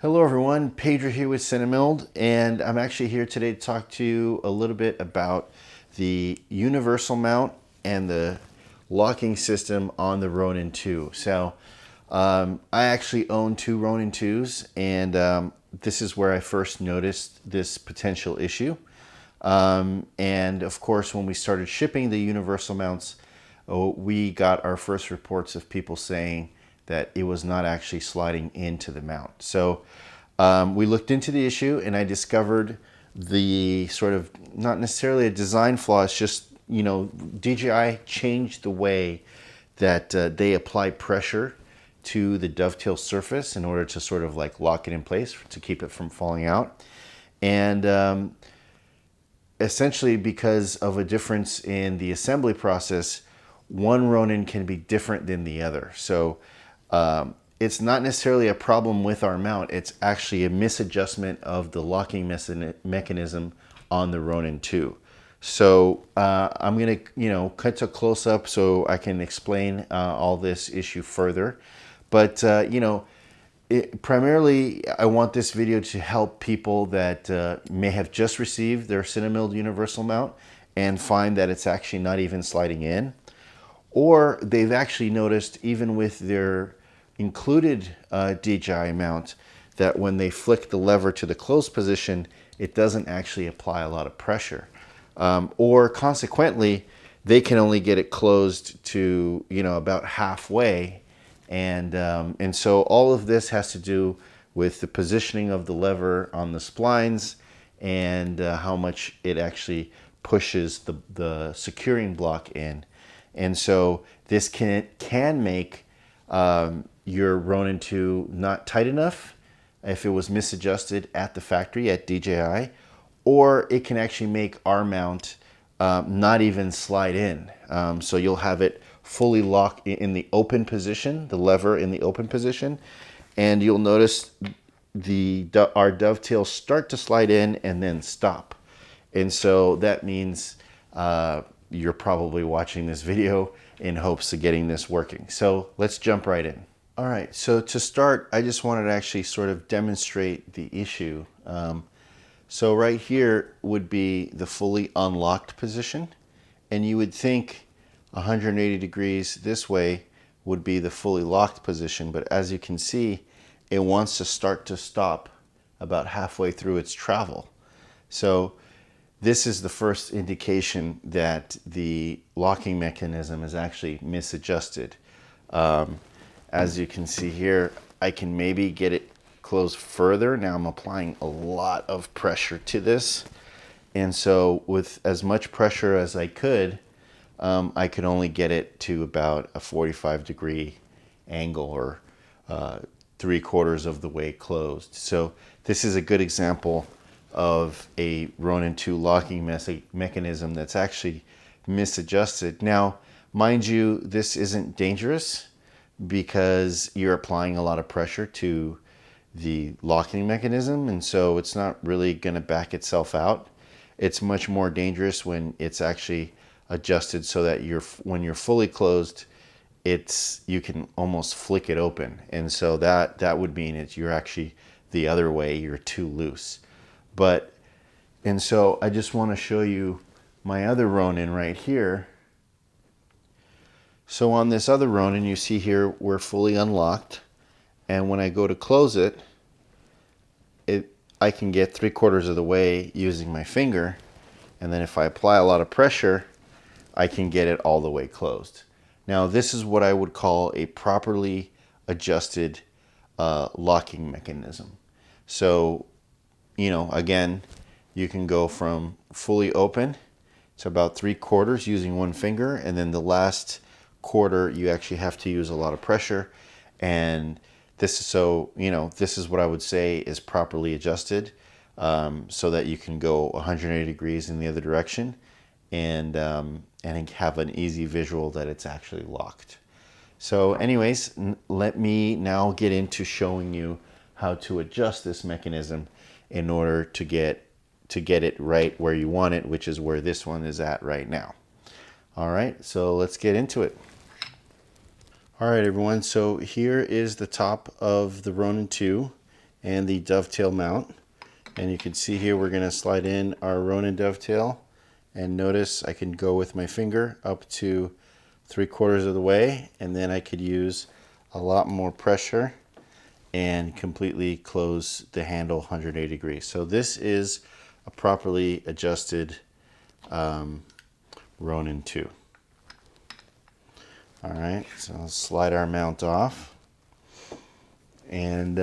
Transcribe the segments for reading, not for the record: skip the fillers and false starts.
Hello everyone, Pedro here with CinemIlled, and I'm actually here today to talk to you a little bit about the universal mount and the locking system on the Ronin-2. So I actually own two Ronin-2s, and this is where I first noticed this potential issue. And of course, when we started shipping the universal mounts, we got our first reports of people saying that it was not actually sliding into the mount. So we looked into the issue, and I discovered the sort of, not necessarily a design flaw, it's just, DJI changed the way that they apply pressure to the dovetail surface in order to sort of like lock it in place to keep it from falling out. And essentially, because of a difference in the assembly process, one Ronin can be different than the other. So it's not necessarily a problem with our mount. It's actually a misadjustment of the locking mechanism on the Ronin-2. So I'm going to, cut to close up so I can explain all this issue further. But, primarily, I want this video to help people that may have just received their CinemIlled Universal mount and find that it's actually not even sliding in. Or they've actually noticed, even with their included DJI mount, that when they flick the lever to the closed position, it doesn't actually apply a lot of pressure. Or consequently, they can only get it closed to, about halfway. And so all of this has to do with the positioning of the lever on the splines and how much it actually pushes the securing block in. And so this can make your Ronin-2 not tight enough if it was misadjusted at the factory at DJI, or it can actually make our mount not even slide in. So you'll have it fully locked in the open position, the lever in the open position, and you'll notice our dovetails start to slide in and then stop. And so that means you're probably watching this video in hopes of getting this working. So let's jump right in. All right, so to start, I just wanted to actually sort of demonstrate the issue. So right here would be the fully unlocked position, and you would think 180 degrees this way would be the fully locked position, but as you can see, it wants to start to stop about halfway through its travel. So this is the first indication that the locking mechanism is actually misadjusted. As you can see here, I can maybe get it closed further. Now I'm applying a lot of pressure to this. And so with as much pressure as I could only get it to about a 45-degree angle, or 3/4 of the way closed. So this is a good example of a Ronin-2 locking mechanism that's actually misadjusted. Now, mind you, this isn't dangerous because you're applying a lot of pressure to the locking mechanism, and so it's not really going to back itself out. It's much more dangerous when it's actually adjusted so that when you're fully closed, you can almost flick it open, and so that would mean you're actually the other way, you're too loose. And so I just want to show you my other Ronin right here. So on this other Ronin, you see here we're fully unlocked, and when I go to close it, I can get 3/4 of the way using my finger, and then if I apply a lot of pressure, I can get it all the way closed. Now this is what I would call a properly adjusted locking mechanism. So, again, you can go from fully open to about 3/4 using one finger, and then the last quarter you actually have to use a lot of pressure. And this is what I would say is properly adjusted, so that you can go 180 degrees in the other direction and have an easy visual that it's actually locked. So anyways, let me now get into showing you how to adjust this mechanism in order to get it right where you want it, which is where this one is at right now. All right, so let's get into it. All right, everyone, so here is the top of the Ronin-2. and the dovetail mount. And you can see here we're going to slide in our Ronin dovetail, and notice I can go with my finger up to 3/4 of the way, and then I could use a lot more pressure and completely close the handle 180 degrees. So this is a properly adjusted Ronin2. All right, so I'll slide our mount off, and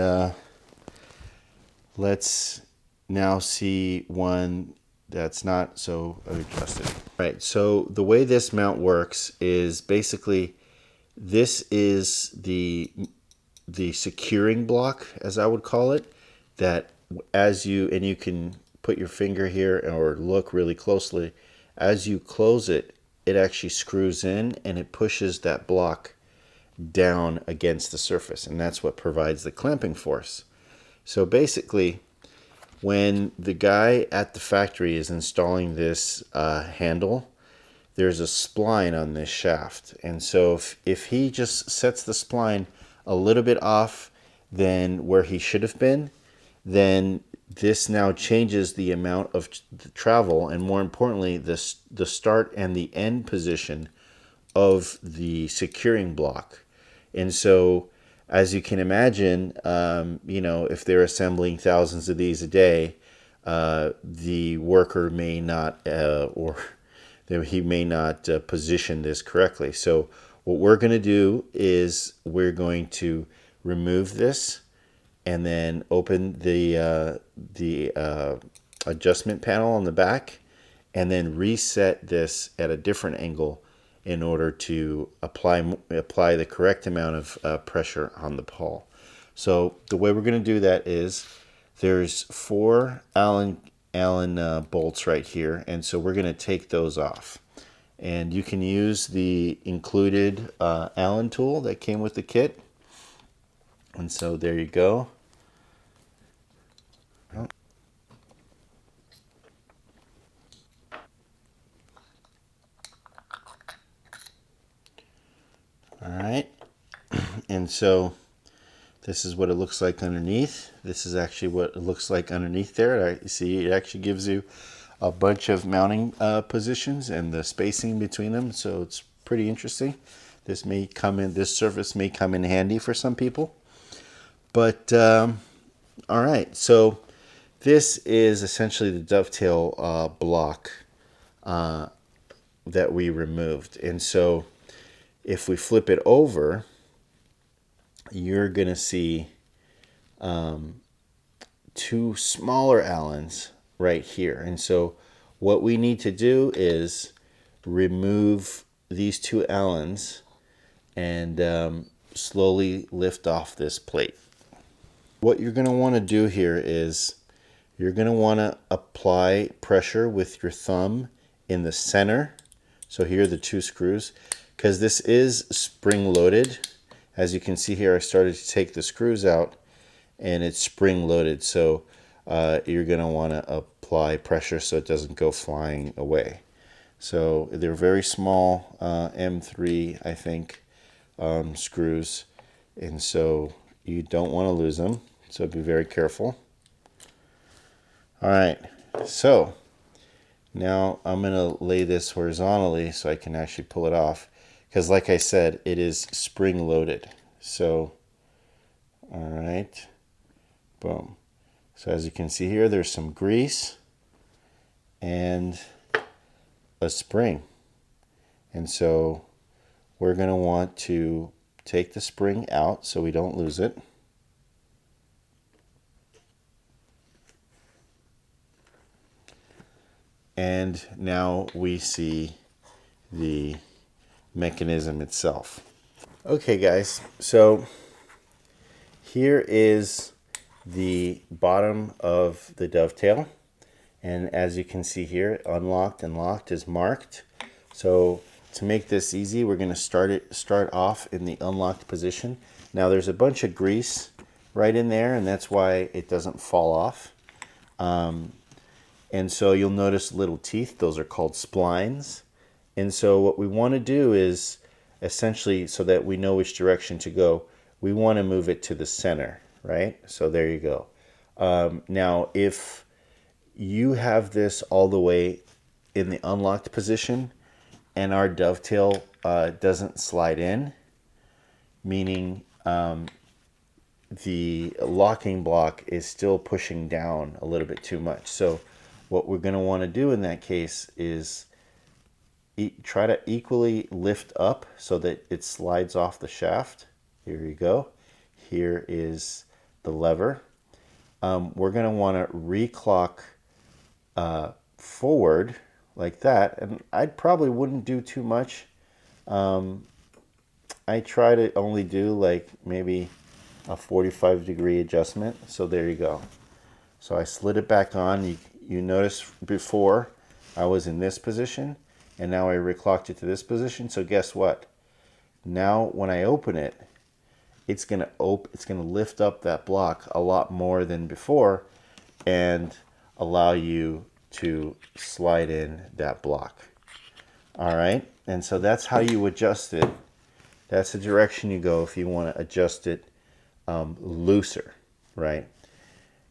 let's now see one that's not so adjusted. All right, so the way this mount works is basically this is the securing block, as I would call it, that as you, and you can put your finger here or look really closely, as you close it, it actually screws in and it pushes that block down against the surface, and that's what provides the clamping force. So basically, when the guy at the factory is installing this handle, there's a spline on this shaft, and so if he just sets the spline a little bit off than where he should have been, then this now changes the amount of travel, and more importantly, the start and the end position of the securing block. And so, as you can imagine, you know, if they're assembling thousands of these a day, the worker may not, or he may not position this correctly. So what we're going to do is we're going to remove this and then open the adjustment panel on the back, and then reset this at a different angle in order to apply the correct amount of pressure on the pawl. So the way we're going to do that is there's 4 Allen bolts right here, and so we're going to take those off. And you can use the included Allen tool that came with the kit. And so there you go. All right, and so this is what it looks like underneath. This is actually what it looks like underneath there. You see, it actually gives you a bunch of mounting positions and the spacing between them, so it's pretty interesting. This surface may come in handy for some people. But all right, so this is essentially the dovetail block that we removed, and so if we flip it over, you're going to see 2 smaller Allens right here. And so what we need to do is remove these 2 Allens and slowly lift off this plate. What you're going to want to do here is you're going to want to apply pressure with your thumb in the center. So here are the 2 screws, because this is spring loaded. As you can see here, I started to take the screws out and it's spring loaded. So you're going to want to apply pressure so it doesn't go flying away. So they're very small M3, I think, screws. And so you don't want to lose them. So be very careful. All right, so now I'm going to lay this horizontally so I can actually pull it off. Because like I said, it is spring loaded. So, all right, boom. So as you can see here, there's some grease and a spring. And so we're going to want to take the spring out so we don't lose it. And now we see the mechanism itself. Okay guys, so here is the bottom of the dovetail, and as you can see here, unlocked and locked is marked. So to make this easy, we're going to start off in the unlocked position. Now there's a bunch of grease right in there, and that's why it doesn't fall off. And so you'll notice little teeth, those are called splines. And so what we want to do is essentially, so that we know which direction to go, we want to move it to the center. right? So there you go. Now, if you have this all the way in the unlocked position and our dovetail doesn't slide in, meaning the locking block is still pushing down a little bit too much. So what we're going to want to do in that case is try to equally lift up so that it slides off the shaft. Here you go. Here is the lever. We're going to want to reclock forward like that, and I probably wouldn't do too much. I try to only do like maybe a 45-degree adjustment. So there you go. So I slid it back on. You notice before I was in this position, and now I reclocked it to this position. So guess what? Now when I open it, it's gonna lift up that block a lot more than before, and allow you to slide in that block. All right, and so that's how you adjust it. That's the direction you go if you want to adjust it looser, right?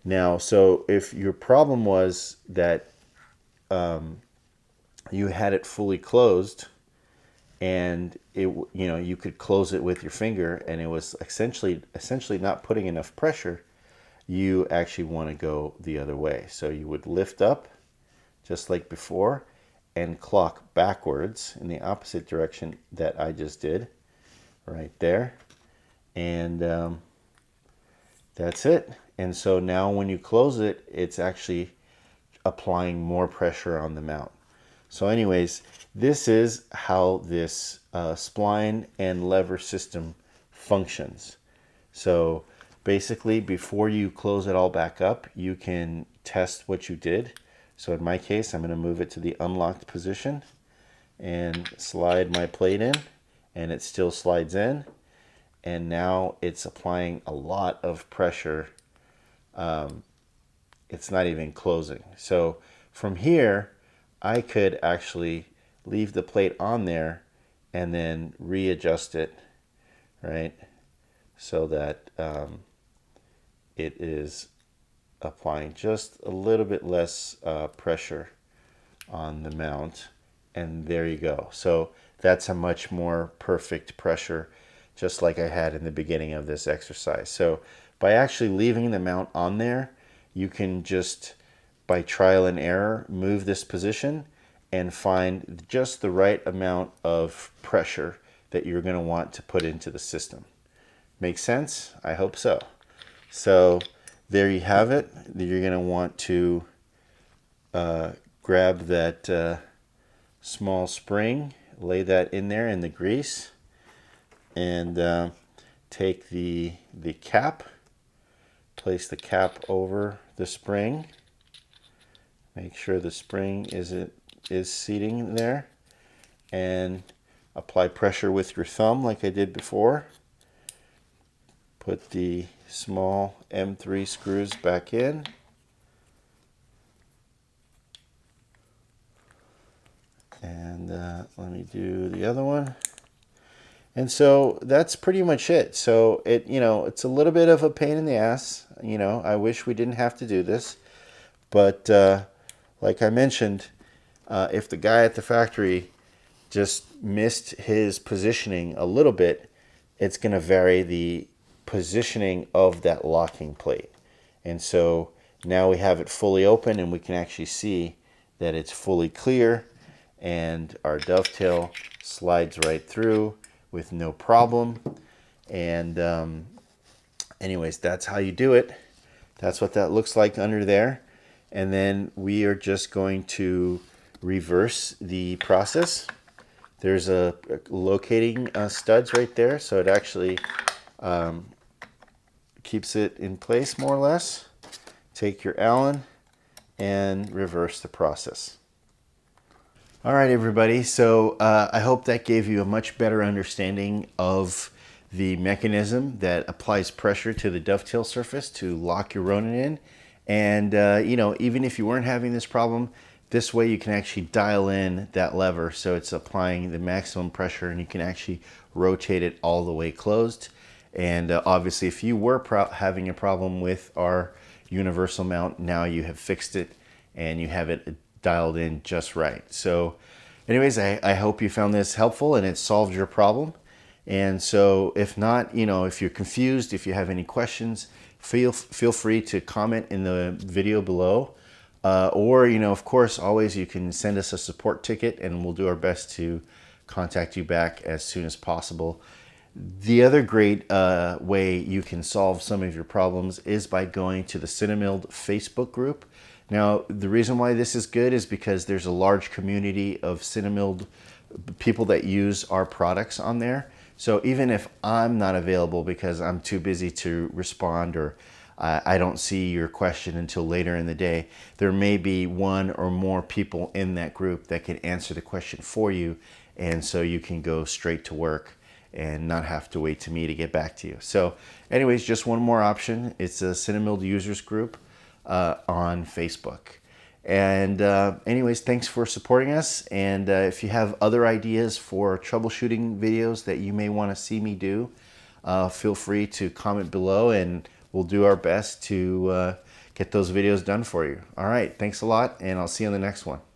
Now, so if your problem was that you had it fully closed, and you could close it with your finger, and it was essentially not putting enough pressure, you actually want to go the other way. So you would lift up just like before and clock backwards in the opposite direction that I just did right there, and that's it. And so now when you close it, it's actually applying more pressure on the mount. So anyways, this is how this spline and lever system functions. So basically, before you close it all back up, you can test what you did. So in my case, I'm going to move it to the unlocked position and slide my plate in, and it still slides in. And now it's applying a lot of pressure. It's not even closing. So from here, I could actually leave the plate on there and then readjust it, right? So that it is applying just a little bit less pressure on the mount. And there you go. So that's a much more perfect pressure, just like I had in the beginning of this exercise. So by actually leaving the mount on there, you can just, by trial and error, move this position and find just the right amount of pressure that you're going to want to put into the system. Make sense? I hope so. So there you have it. You're going to want to grab that small spring, lay that in there in the grease, and take the cap, place the cap over the spring. Make sure the spring is seating there, and apply pressure with your thumb like I did before. Put the small M3 screws back in. And let me do the other one. And so that's pretty much it. So it's a little bit of a pain in the ass. I wish we didn't have to do this. But like I mentioned, if the guy at the factory just missed his positioning a little bit, it's going to vary the positioning of that locking plate. And so now we have it fully open, and we can actually see that it's fully clear, and our dovetail slides right through with no problem. And anyways, that's how you do it. That's what that looks like under there. And then we are just going to reverse the process. There's a locating studs right there, so it actually keeps it in place more or less. Take your Allen and reverse the process. All right, everybody. So I hope that gave you a much better understanding of the mechanism that applies pressure to the dovetail surface to lock your Ronin in. And even if you weren't having this problem, this way you can actually dial in that lever so it's applying the maximum pressure, and you can actually rotate it all the way closed. And obviously, if you were having a problem with our universal mount, now you have fixed it and you have it dialed in just right. So anyways, I hope you found this helpful and it solved your problem. And so if not, if you're confused, if you have any questions, feel free to comment in the video below. Or, of course, always you can send us a support ticket and we'll do our best to contact you back as soon as possible. The other great way you can solve some of your problems is by going to the CinemIlled Facebook group. Now, the reason why this is good is because there's a large community of CinemIlled people that use our products on there. So even if I'm not available because I'm too busy to respond, or I don't see your question until later in the day, there may be one or more people in that group that can answer the question for you, and so you can go straight to work and not have to wait to me to get back to you. So anyways, just one more option. It's a CinemIlled users group on Facebook. And anyways, thanks for supporting us. And if you have other ideas for troubleshooting videos that you may want to see me do, feel free to comment below and we'll do our best to get those videos done for you. All right, thanks a lot, and I'll see you on the next one.